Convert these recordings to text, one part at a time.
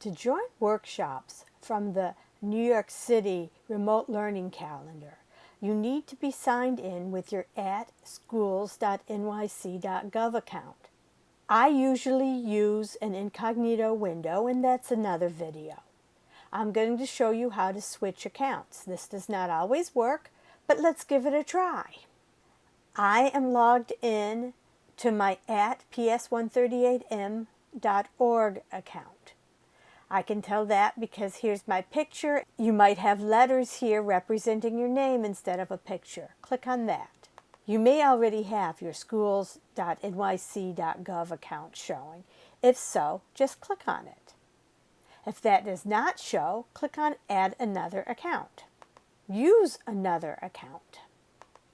To join workshops from the New York City Remote Learning Calendar, you need to be signed in with your @schools.nyc.gov account. I usually use an incognito window, and that's another video. I'm going to show you how to switch accounts. This does not always work, but let's give it a try. I am logged in to my @ps138m.org account. I can tell that because here's my picture. You might have letters here representing your name instead of a picture. Click on that. You may already have your schools.nyc.gov account showing. If so, just click on it. If that does not show, click on Add Another Account. Use another account.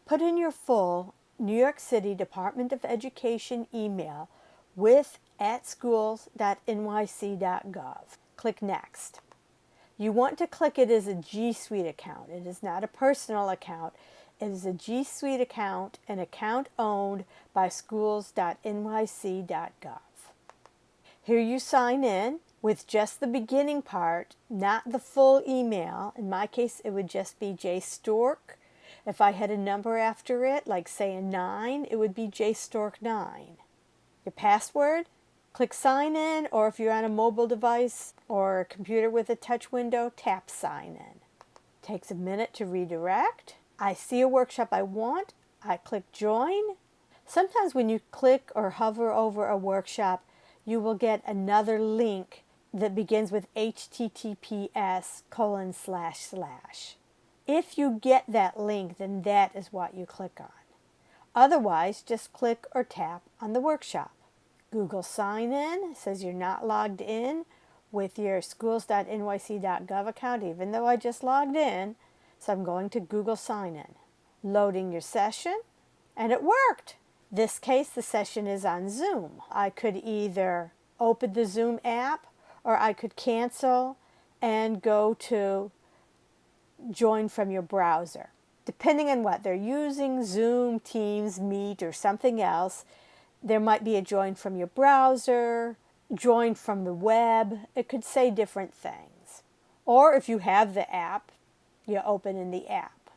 Put in your full New York City Department of Education email with @schools.nyc.gov. Click Next. You want to click it as a G Suite account. It is not a personal account. It is a G Suite account, an account owned by schools.nyc.gov. Here you sign in with just the beginning part, not the full email. In my case, it would just be J Stork. If I had a number after it, like say a 9, it would be J Stork 9. Your password, click Sign In, or if you're on a mobile device or a computer with a touch window, tap Sign In. Takes a minute to redirect. I see a workshop I want. I click Join. Sometimes when you click or hover over a workshop, you will get another link that begins with https://. If you get that link, then that is what you click on. Otherwise, just click or tap on the workshop. Google Sign In says you're not logged in with your schools.nyc.gov account, even though I just logged in. So I'm going to Google Sign In. Loading your session, and it worked. This case, the session is on Zoom. I could either open the Zoom app or I could cancel and go to join from your browser. Depending on what they're using, Zoom, Teams, Meet, or something else, there might be a join from your browser, join from the web. It could say different things. Or if you have the app, you open in the app.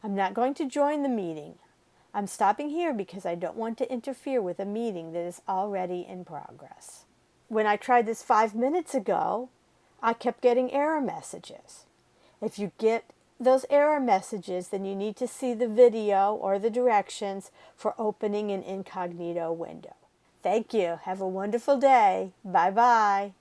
I'm not going to join the meeting. I'm stopping here because I don't want to interfere with a meeting that is already in progress. When I tried this 5 minutes ago, I kept getting error messages. If you get those error messages, then you need to see the video or the directions for opening an incognito window. Thank you. Have a wonderful day. Bye-bye.